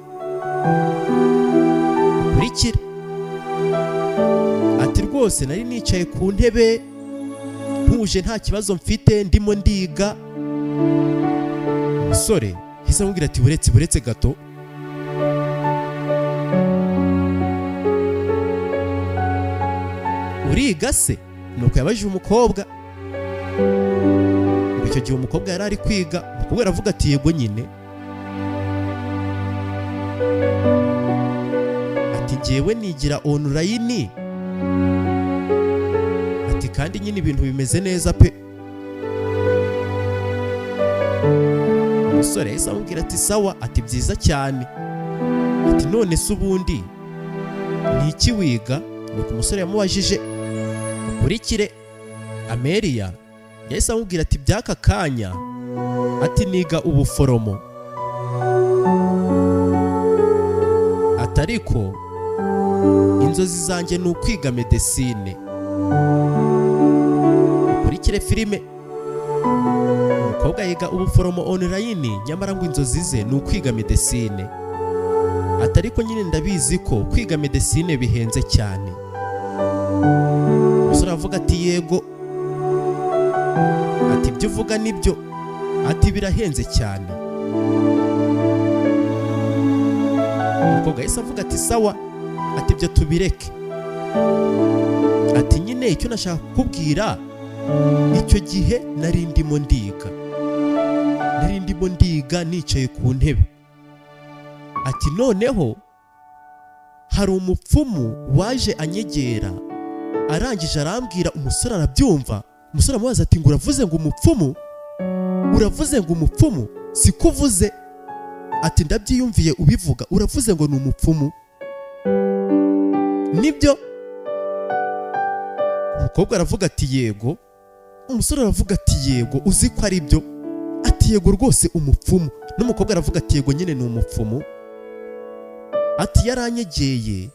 ukurikire, ati rwose nari nicaye ku ntebe ntuje nta kibazo mfite ndimo ndiga. Umusore yahise amubwira ati buretse gato, uriga se? Nuko yabajije umukobwa. Icyo gihe umukobwa yari ari kwiga. Umukobwa aravuga ati yego nyine, ati ngewe nigira online, ati kandi nyine ibintu bimeze neza pe. Umusore yahise amubwira ati sawa, ati byiza cyane, ati none se ubundi ni iki wiga? Nuko umusore yamubajije ukurikire. Amelia yahise amubwira ati byaka kanya, ati niga ubuforomo, ati ariko inzozi zanjye ni ukwiga medecine. Ukurikire filime. Umukobwa yiga ubuforomo online, nyamara ngo inzozi ze ni ukwiga medecine, ati ariko nyine ndabizi ko kwiga medecine bihenze cyane. Umusore avuga ati yego, ati ibyo uvuga nibyo, ati birahenze cyane. Umukobwa yahise avuga ati sawa, ati ibyo tubireke, ati nyine icyo nashaka kukubwira, icyo gihe nari ndimo ndiga nicaye ku ntebe, ati noneho hari umupfumu waje anyegera, arangije arambwira. Umusore arabyumva. Umusore amubaza ati ngo uravuze ngo umupfumu? Uravuze ngo umupfumu? Siko uvuze. Ati ndabyiyumviye ubivuga, uravuze ngo ni umupfumu? Nibyo. umukobwa aravuga ati yego, umusore aravuga ati yego uzi ko ari byo, ati yego rwose umupfumu, n'umukobwa aravuga ati yego nyine ni umupfumu, ati yaranyegeye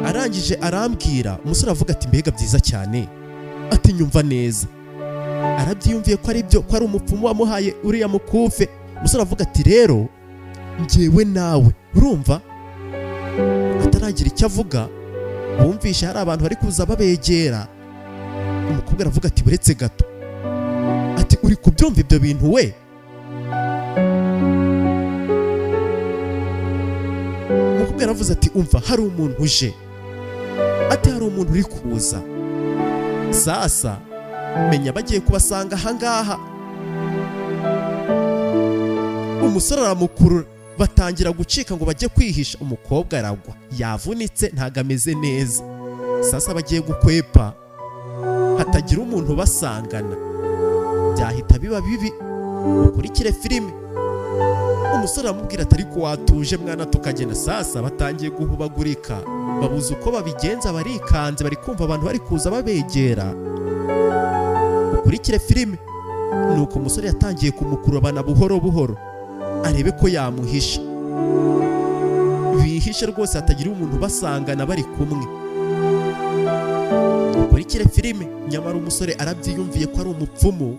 arangije arambwira, umusore aravuga ati mbega byiza cyane, ati nyumva neza, arabyiyumviye ko ari byo, ko ari umupfumu wamuhaye uriya mukufe. Umusore aravuga ati rero njyewe nawe urumva, ataragira icyo avuga bumvisha hari abantu bari kuza babegera. Umukobwa aravuga ati buretse gato, ati uri kubyumva ibyo bintu we? Umukobwa aravuze ati umva hari umuntu uje, ati hari umuntu uri kuza, sasa menya bagiye kubasanga ahangaha. Umusore aramukurura batangira gucika ngo bajye kwihisha. Umukobwa aragwa yavunitse ntago ameze neza, sasa bagiye gukwepa hatagira umuntu basangana, byahita biba bibi. Ukurikire filime. Umusore aramubwira ati ariko watuje mwana tukagenda. Sasa batangiye guhubagurika, babuze uko babigenza, barikanze, bari kumva abantu bari kuza babegera. Ukurikire filime. Nuko umusore yatangiye kumukurura bana buhoro buhoro arebe ko yamuhisha, bihishe rwose hatagira umuntu basangana bari kumwe. Ukurikire filime. Nyamara umusore arabyiyumviye ko ari umupfumu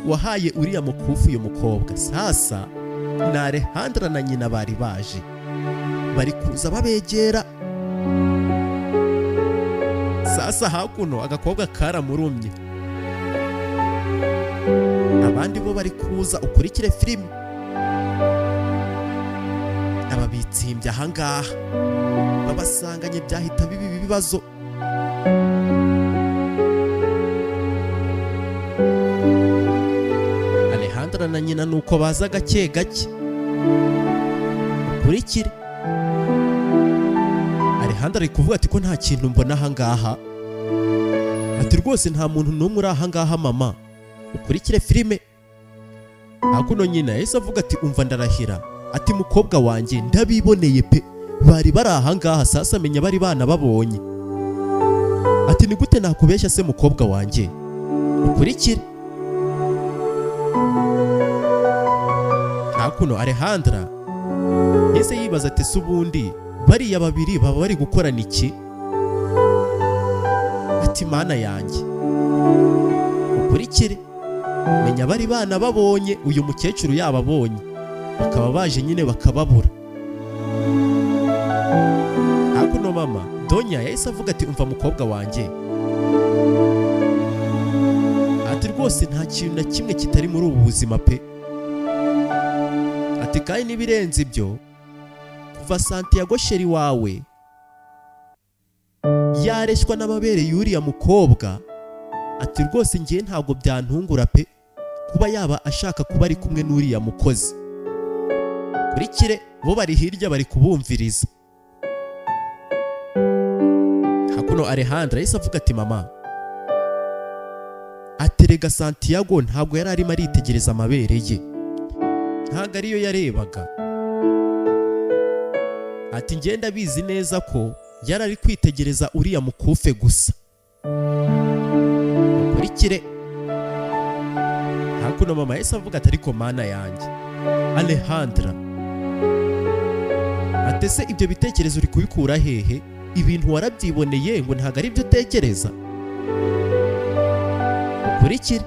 wahaye uriya mukufu uyu mukobwa. Sasa na Alejandra na nyina bari baje, bari kuza babegera. Sasa hakuno agakobwa karamurumye, abandi bo bari kuza. Ukurikire filime. Ababitsimbye ahangaha babasanganye, byahita bibi ibibazo. Alejandra na nyina nuko baza gake gake. Ukurikire. Alejandra ari kuvuga ati ko nta kintu mbona ahangaha, ati rwose nta muntu n'umwe uri ahangaha mama. Ukurikire filime. Hakuno nyina yahise avuga ati umva ndarahira, ati mukobwa wanjye ndabiboneye pe, bari bari ahangaha, sasa menya bari bana babonye. Ati ni gute nakubeshya se mukobwa wanjye? Ukurikire. Hakuno Alejandra yahise yibaza ati se ubundi bariya babiri baba bari gukorana iki? Ati mana yanjye. Ukurikire. Menya bari bana babonye uyu mukecuru yababonye, bakaba baje nyine bakababura. Hakuno mama Donya yahise avuga ati umva mukobwa wanjye, ati rwose nta kintu na kimwe kitari muri ubu buzima pe, ati kandi n'ibirenze ibyo, kuva Santiago sheri wawe yareshywa n'amabere y'uriya mukobwa, ati rwose ngiye ntabwo byantungura pe kuba yaba ashaka kuba ari kumwe n'uriya mukozi. Kurikire. Bo bari hirya bari kubumviriza. Hakuno Alejandra yahise avuga ati mama, aterega Santiago ntabwo yari arimo aritegereza amabere ye, ntabwo ariyo yarebaga, ati ngenda bizi neza ko yari ari kwitegereza uriya mukufe gusa. Ukurikire. Hakuno mama yahise avuga ati ariko mana yanjye Alejandra, ati se ibyo bitekerezo uri kubikura hehe? Ibintu warabyiboneye ngo ntabwo ari byo utekereza? Ukurikire.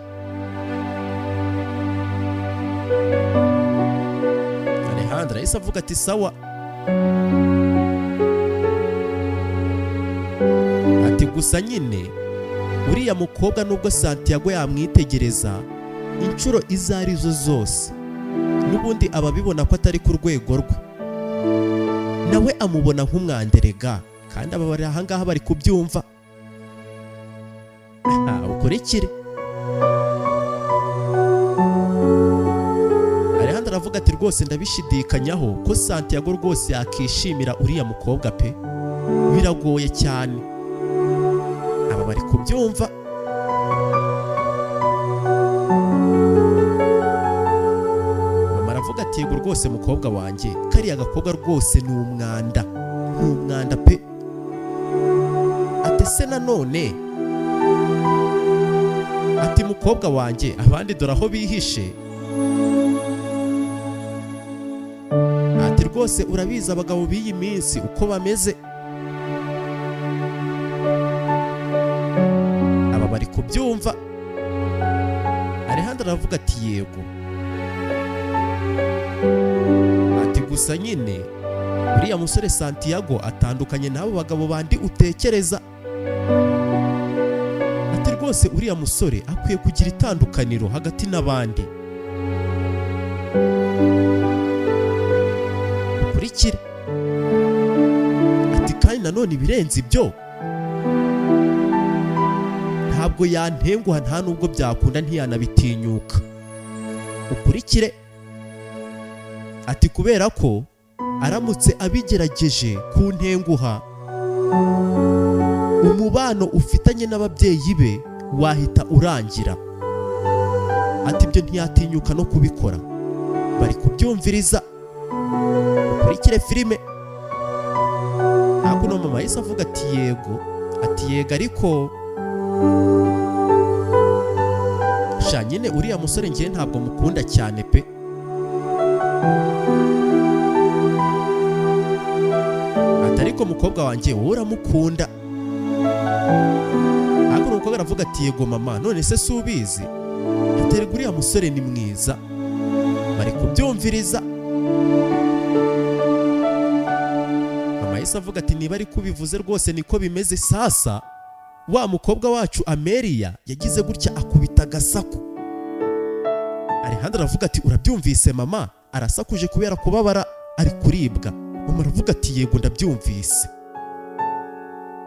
Alejandra yahise avuga ati sawa. Ati gusa nyine uriya mukobwa nubwo Santiago yamwitegereza inshuro izo arizo zose, n'ubundi ababibona ko atari ku rwego rwe, nawe amubona nk'umwanderega, kandi aba bari ahangaha bari kubyumva. Ukurikire. Alejandra aravuga ati rwose ndabishidikanyaho ko Santiago rwose yakishimira uriya mukobwa pe, biragoye cyane. Aba bari kubyumva. Mama aravuga ati yego rwose mukobwa wanjye, kariya gakobwa rwose ni umwanda, ni umwanda pe. ati se nanone, ati mukobwa wanjye abandi dore aho bihishe, ati rwose urabizi abagabo b'iyi minsi uko bameze. Aba bari kubyumva. Alejandra aravuga ati yego, ati gusa nyine uriya musore Santiago atandukanye n'abo bagabo bandi utekereza. Ati rwose uriya musore akwiye kugira itandukaniro hagati n'abandi. Ukurikire. Ati kandi nanone ibirenze ibyo ntabwo yantenguha, nta nubwo byakunda ntiyanabitinyuka. Ukurikire. Ati kubera ko aramutse abigerageje kuntenguha, umubano ufitanye n'ababyeyi be wahita urangira. Ati ibyo ntiyatinyuka no kubikora. Bari kubyumviriza. Ukurikire filime. Hakuno mama yahise avuga ati yego, ati yego ariko sha nyine uriya musore ngiye ntabwo mukunda cyane pe. Ati ariko mukobwa wanjye wowe uramukunda. Hakuno umukobwa aravuga ati yego mama, none se si ubizi? Ati rega uriya musore ni mwiza. Bari kubyumviriza. Mama yahise avuga ati niba ari kubivuze rwose niko bimeze. Sasa wa mukobwa wacu Amelia yagize gutya akubita agasaku. Alejandra aravuga ati urabyumvise mama? Arasakuje kubera kubabara, ari kuribwa. Mama aravuga ati yego ndabyumvise.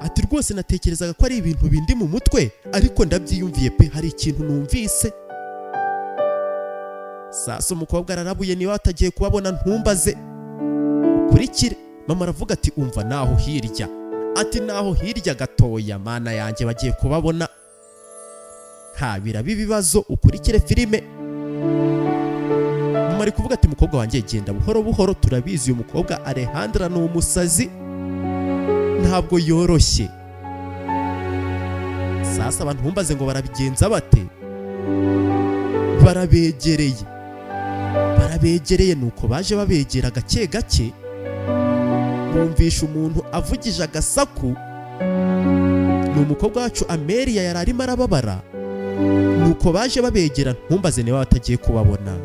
Ati rwose natekerezaga ko ari ibintu bindi mu mutwe, ariko ndabyiyumviye pe, hari ikintu numvise. Sasa umukobwa ararabuye niba atagiye kubabona ntumbaze. Ukurikire. Mama aravuga ati umva naho hirya. Ati naho hirya gatoya mana yanjye bagiye kubabona. Biraba ibibazo. Ukurikire filime. Mama ari kuvuga ati mukobwa wanjye genda buhoro buhoro, turabizi uyu mukobwa Alejandra ni umusazi, ntabwo yoroshye. Sasa abantu ntumbaze ngo barabigenza bate. Barabegereye nuko baje babegera gake gake. Bumvisha umuntu avugije agasaku. Ni umukobwa wacu Amelia yari arimo arababara. Nuko baje babegera ntumbaze niba batagiye kubabona.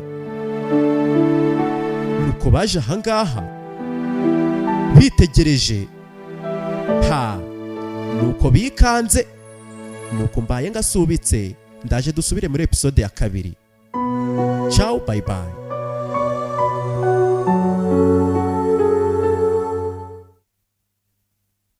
Nuko baje ahangaha bitegereje. Nuko bikanze. Nuko mbaye ngasubitse. Ndaje dusubire muri episode ya 2. Ciao, bye bye.